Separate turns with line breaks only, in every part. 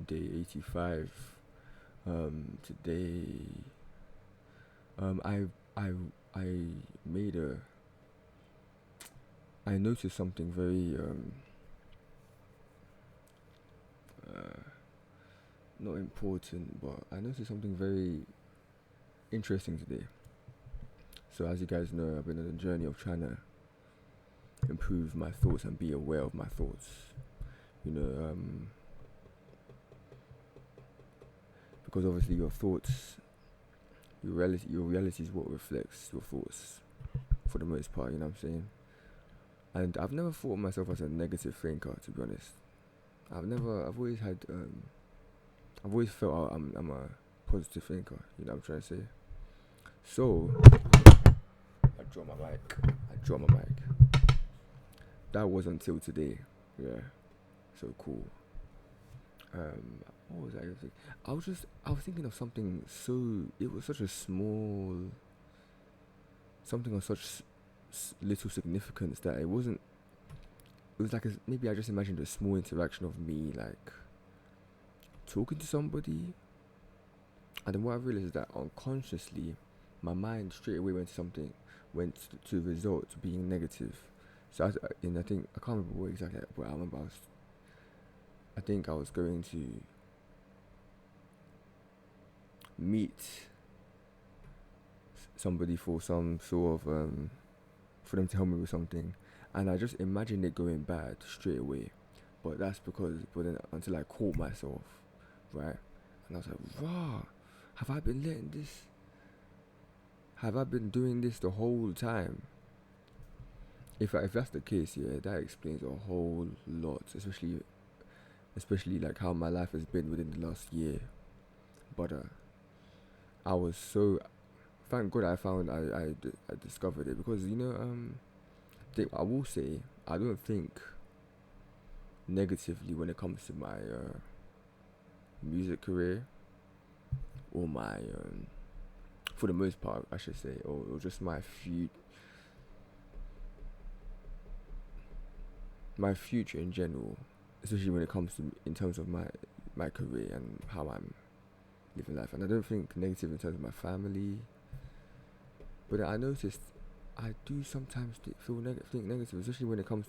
Day85. Today, I I I made a I noticed something very uh, not important, but I noticed something very interesting today. So as you guys know, I've been on a journey of trying to improve my thoughts and be aware of my thoughts. You know, because obviously your thoughts, your reality is what reflects your thoughts for the most part. You know what I'm saying? And I've never thought of myself as a negative thinker, to be honest. I've always had, I've always felt I'm a positive thinker. You know what I'm trying to say? So I dropped my mic. That was until today. Yeah. So cool. What was I thinking? I was thinking of something so. It was such a small, something of such little significance that it wasn't. It was like maybe I just imagined a small interaction of me like talking to somebody, and then what I realized is that unconsciously, my mind straight away went to the result being negative. So and I think I can't remember what exactly, but I remember I think I was going to meet somebody for some sort of for them to help me with something, and I just imagined it going bad straight away. But that's because, but then until I caught myself, right, and I was like, raw, have I been letting this? Have I been doing this the whole time? If that's the case, yeah, that explains a whole lot, especially like how my life has been within the last year. But I was so thank God I discovered it, because I will say I don't think negatively when it comes to my music career, or my for the most part I should say, or just my future in general, especially when it comes to in terms of my career and how I'm living life. And I don't think negative in terms of my family, but I noticed I do sometimes think negative, especially when it comes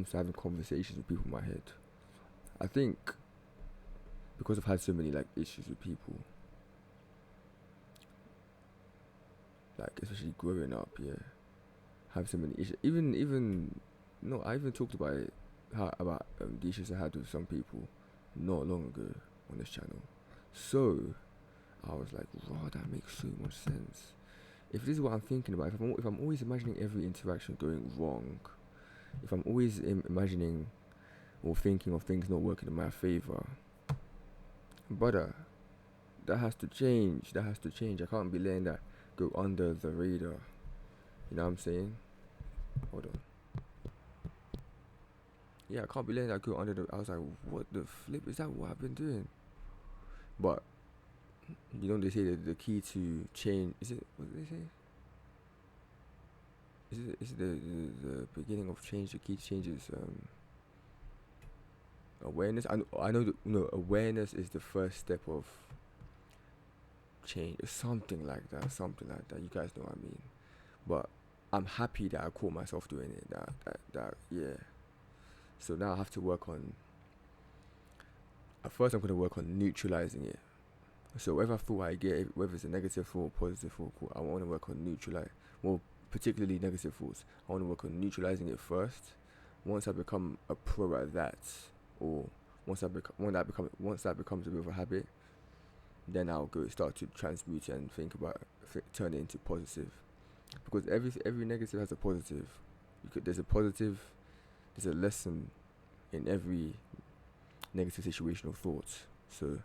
to having conversations with people in my head. I think because I've had so many like issues with people, like especially growing up, yeah, have so many issues. Even no, I even talked about it, about the issues I had with some people not long ago on this channel. So I was like, wow, that makes so much sense. If this is what I'm thinking about, if I'm always imagining every interaction going wrong, if I'm always imagining or thinking of things not working in my favor, brother, that has to change. That has to change. I can't be letting that go under the radar. You know what I'm saying? Hold on. Yeah, I can't be letting that go under the. I was like, what the flip is that? What I've been doing? But they say that the key to change is it? What did they say? Is it the beginning of change? The key to change is awareness. I know that awareness is the first step of change. Something like that. Something like that. You guys know what I mean. But I'm happy that I caught myself doing it. That yeah. So now I have to work on. At first, I'm gonna work on neutralizing it. So whatever thought I get, whether it's a negative thought, positive thought, I want to work on neutralize. Well, particularly negative thoughts. I want to work on neutralizing it first. Once I become a pro at that, or once that becomes a bit of a habit, then I'll go start to transmute it and think about turn it into positive. Because every negative has a positive. There's a positive, there's a lesson in every negative situation or thoughts. So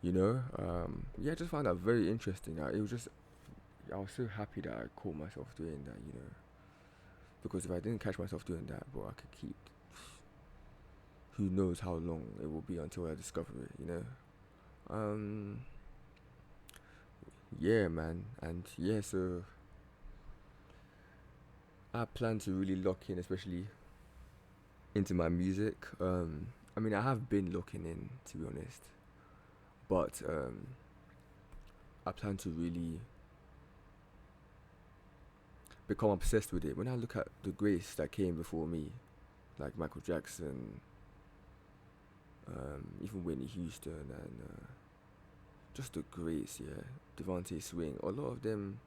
yeah, I just found that very interesting. I was so happy that I caught myself doing that, because if I didn't catch myself doing that, but I could keep, who knows how long it will be until I discover it, yeah, man. And yeah, so I plan to really lock in, especially into my music. I mean, I have been looking in, to be honest, but I plan to really become obsessed with it. When I look at the greats that came before me, like Michael Jackson, even Whitney Houston, and just the greats, yeah, Devontae Swing. A lot of them,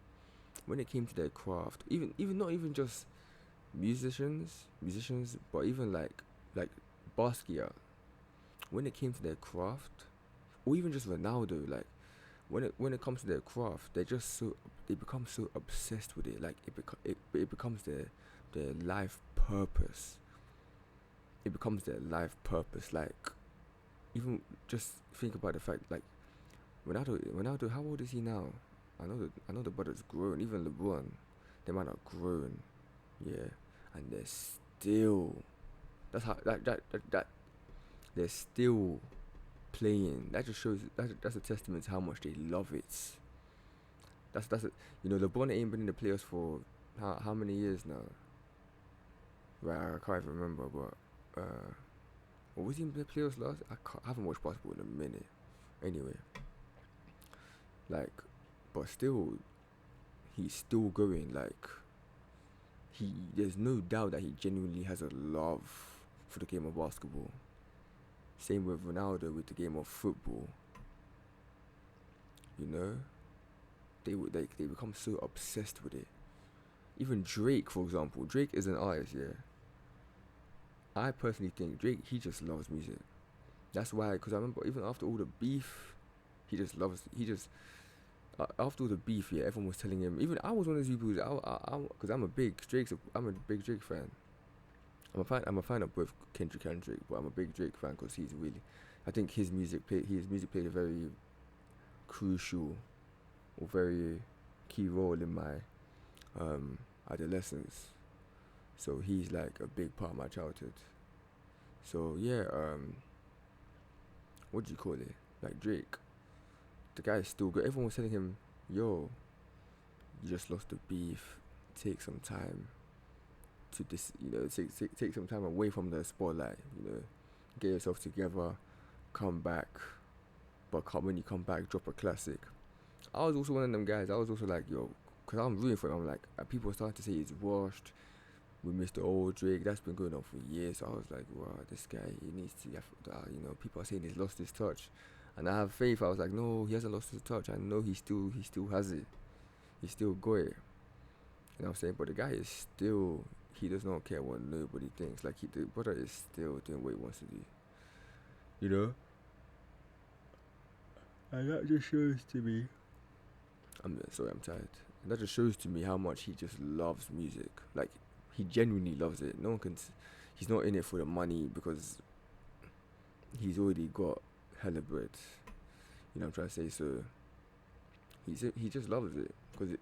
when it came to their craft, even not even just musicians, but even like Basquiat, when it came to their craft, or even just Ronaldo, like when it comes to their craft, they become so obsessed with it. Like it becomes their life purpose. It becomes their life purpose. Like even just think about the fact, like Ronaldo, how old is he now? I know the brother's grown. Even LeBron, they might have grown, yeah, and they're still. That's how that they're still playing. That just shows that's a testament to how much they love it. That's it. LeBron ain't been in the playoffs for how many years now? Right, I can't even remember, but what was he in the playoffs last? I haven't watched basketball in a minute. Anyway, like, but still, he's still going. Like, there's no doubt that he genuinely has a love for the game of basketball. Same with Ronaldo with the game of football. You know, they become so obsessed with it. Even Drake, for example, Drake is an artist, yeah. I personally think Drake, he just loves music. That's why, because I remember even after all the beef, he just after all the beef, yeah, everyone was telling him. Even I was one of those people, because I'm a big Drake fan. I'm a fan of both Kendrick and Drake, but I'm a big Drake fan because I think his music played a very crucial or very key role in my adolescence. So he's like a big part of my childhood. So yeah, what do you call it? Like Drake, the guy is still good. Everyone was telling him, "Yo, you just lost the beef. Take some time to take some time away from the spotlight. Get yourself together, come back. But when you come back, drop a classic." I was also one of them guys. I was also like, yo, because I'm rooting for him. I'm like, people are starting to say he's washed. We missed the old Drake. That's been going on for years. So I was like, wow, this guy, he needs to, people are saying he's lost his touch. And I have faith. I was like, no, he hasn't lost his touch. I know he still has it. He's still got it. You know what I'm saying? But the guy is still, he does not care what nobody thinks. Like, the brother is still doing what he wants to do. You know? And that just shows to me. I'm tired. And that just shows to me how much he just loves music. Like, he genuinely loves it. No one can. He's not in it for the money because he's already got hella bread. You know what I'm trying to say? So he just loves it because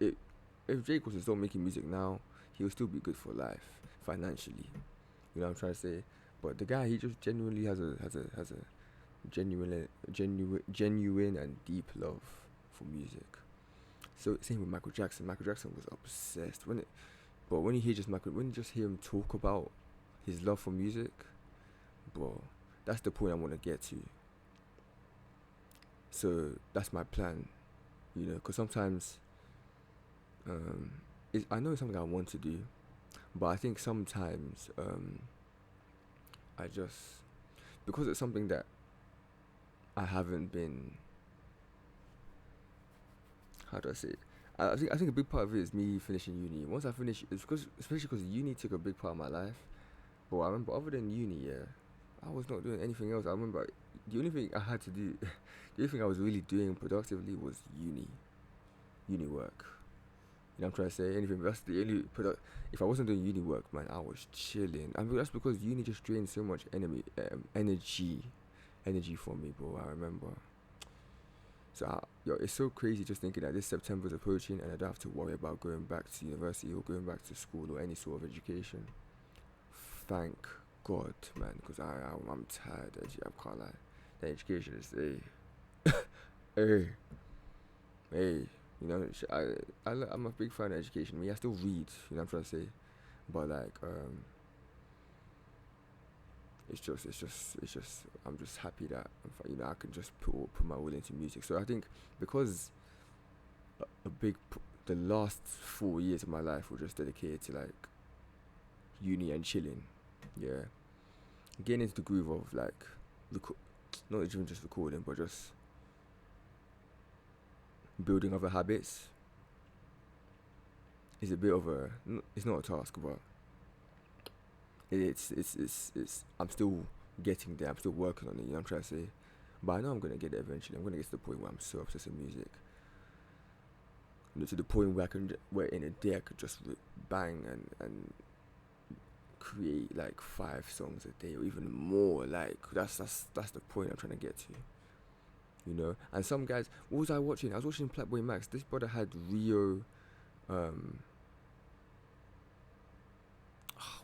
if Drake was to start making music now, he'll still be good for life financially. You know what I'm trying to say? But the guy, he just genuinely has a genuine and deep love for music. So same with Michael Jackson. Michael Jackson was obsessed but when you just hear him talk about his love for music, bro, that's the point I want to get to. So that's my plan, because sometimes, I know it's something I want to do, but I think sometimes, I just, because it's something that I haven't been, how do I say it? I think a big part of it is me finishing uni. Once I finish, especially because uni took a big part of my life. But I remember, other than uni, yeah, I was not doing anything else. I remember the only thing I had to do, the only thing I was really doing productively was uni work. You know what I'm trying to say? Anything. That's the only if I wasn't doing uni work, man, I was chilling. I mean, that's because uni just drained so much energy from me, bro. I remember. So, it's so crazy just thinking that this September's approaching and I don't have to worry about going back to university or going back to school or any sort of education. Thank God, man, because I'm tired. I can't lie. The education is hey. I'm a big fan of education. I still read. You know what I'm trying to say, but like it's just I'm just happy that I can just put my will into music. So I think because a the last 4 years of my life were just dedicated to like uni and chilling. Yeah, getting into the groove of like reco- not even just recording, but just building other habits is a bit of a. It's not a task, but it's. I'm still getting there. I'm still working on it. You know what I'm trying to say. But I know I'm gonna get there eventually. I'm gonna get to the point where I'm so obsessed with music. To the point where where in a day I could just bang and create like 5 songs a day or even more. Like that's the point I'm trying to get to. And some guys, what was I watching? I was watching Blackboy Max. This brother had Rio,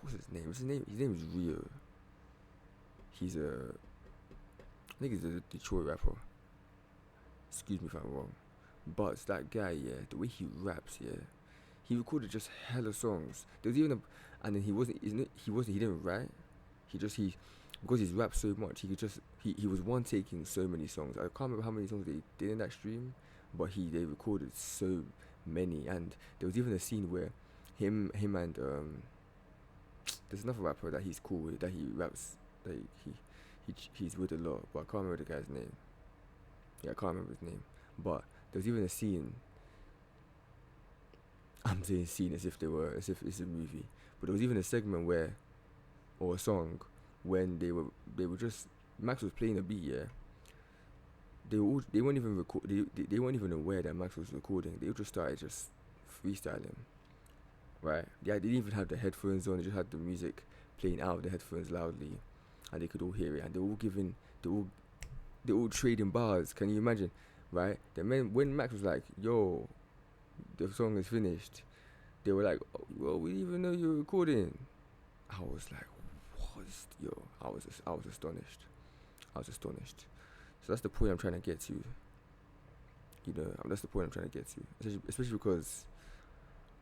what's his name? His name is Rio. He's I think he's a Detroit rapper. Excuse me if I'm wrong. But that guy, yeah, the way he raps, yeah, he recorded just hella songs. There was even and then he didn't write. He because he's rapped so much, he could just he was one taking so many songs. I can't remember how many songs they did in that stream, but they recorded so many. And there was even a scene where him and there's another rapper that he's cool with, that he raps, that he's with a lot, but I can't remember the guy's name. Yeah, I can't remember his name. But there was even a scene. I'm saying scene as if it's a movie. But there was even a segment or a song, when they were just, Max was playing a beat, yeah. They weren't even they weren't even aware that Max was recording. They just started just freestyling, right? Yeah, they didn't even have the headphones on. They just had the music playing out of the headphones loudly, and they could all hear it. And they all trading bars. Can you imagine, right? When Max was like, "Yo, the song is finished," they were like, "Oh, well, we didn't even know you were recording." I was like, "What? Yo?" I was astonished. I was astonished. So that's the point I'm trying to get to. That's the point I'm trying to get to. Especially because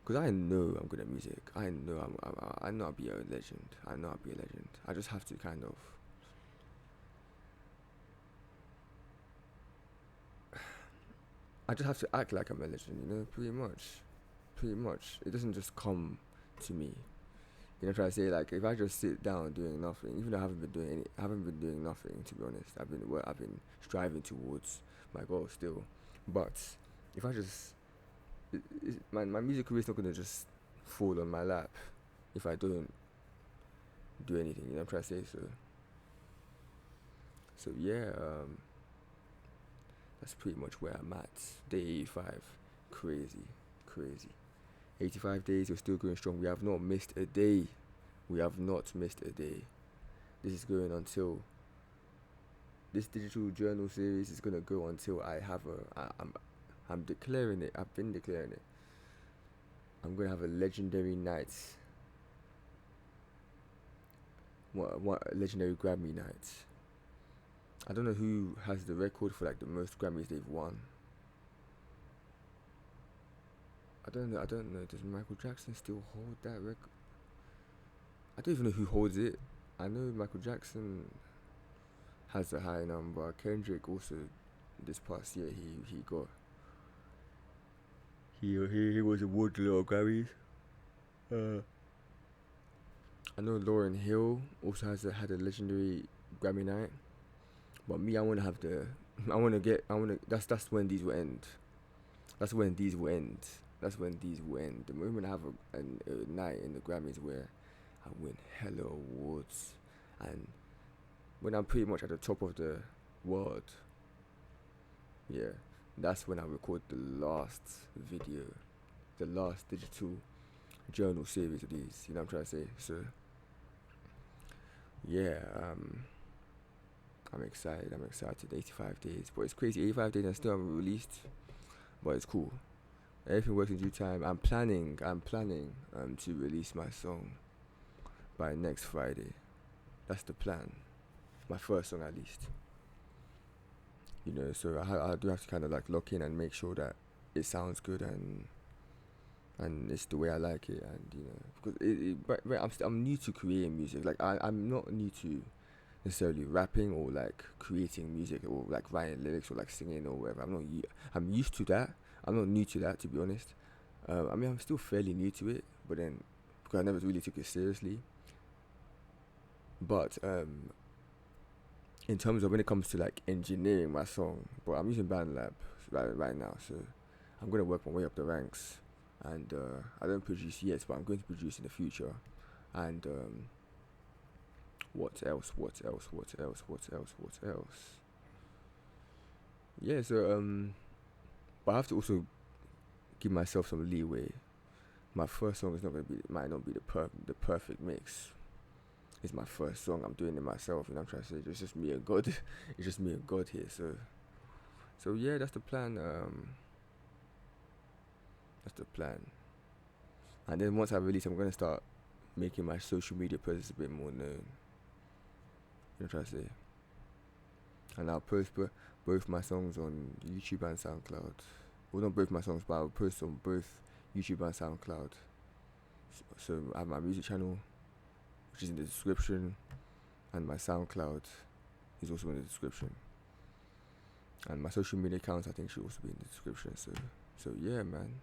I know I'm good at music. I know I know I'll be a legend. I know I'll be a legend. I just have to kind of. I just have to act like I'm a legend. Pretty much. Pretty much. It doesn't just come to me. Try to say, like, if I just sit down doing nothing, even though I haven't been doing nothing, to be honest. I've been striving towards my goal still. But if I just, my music career is not gonna just fall on my lap if I don't do anything. I'm trying to say. So yeah, that's pretty much where I'm at. Day 85, crazy. 85 days, we're still going strong. We have not missed a day. This is going until this digital journal series is gonna go until I'm declaring it. I've been declaring it. I'm gonna have a legendary night. What a legendary Grammy night. I don't know who has the record for like the most Grammys they've won. I don't know. Does Michael Jackson still hold that record? I don't even know who holds it. I know Michael Jackson has a high number. Kendrick also, this past year, he got he was awarded a lot of Grammys. I know Lauryn Hill also had a legendary Grammy night. But me, that's when these will end. That's when these will end. The moment I have a night in the Grammys where I win hella awards, and when I'm pretty much at the top of the world, yeah, that's when I record the last video, the last digital journal series of these. You know what I'm trying to say? So, yeah, I'm excited. 85 days, but it's crazy. 85 days and still haven't released, but it's cool. Everything works in due time. I'm planning to release my song by next Friday. That's the plan. My first song, at least. So I do have to kind of like lock in and make sure that it sounds good and it's the way I like it, and because I'm new to creating music. Like I'm not new to necessarily rapping or like creating music or like writing lyrics or like singing or whatever. I'm used to that. I'm not new to that, to be honest. I mean, I'm still fairly new to it, but then because I never really took it seriously. But in terms of when it comes to like engineering my song, but I'm using BandLab right now, so I'm gonna work my way up the ranks. And I don't produce yet, but I'm going to produce in the future. And what else? What else? What else? What else? What else? Yeah. So but I have to also give myself some leeway. My first song is not gonna be might not be the perfect mix. It's my first song. I'm doing it myself, and I'm trying to say it's just me and God. It's just me and God here. So yeah, that's the plan. That's the plan. And then once I release, I'm gonna start making my social media presence a bit more known. You know what I'm trying to say? And I'll post both my songs on YouTube and SoundCloud. Well, not both my songs, but I'll post on both YouTube and SoundCloud. So I have my music channel, which is in the description, and my SoundCloud is also in the description. And my social media accounts, I think, should also be in the description. So yeah, man.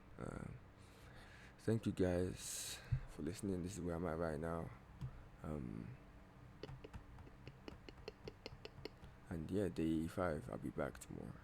Thank you guys for listening. This is where I'm at right now. And yeah, Day85. I'll be back tomorrow.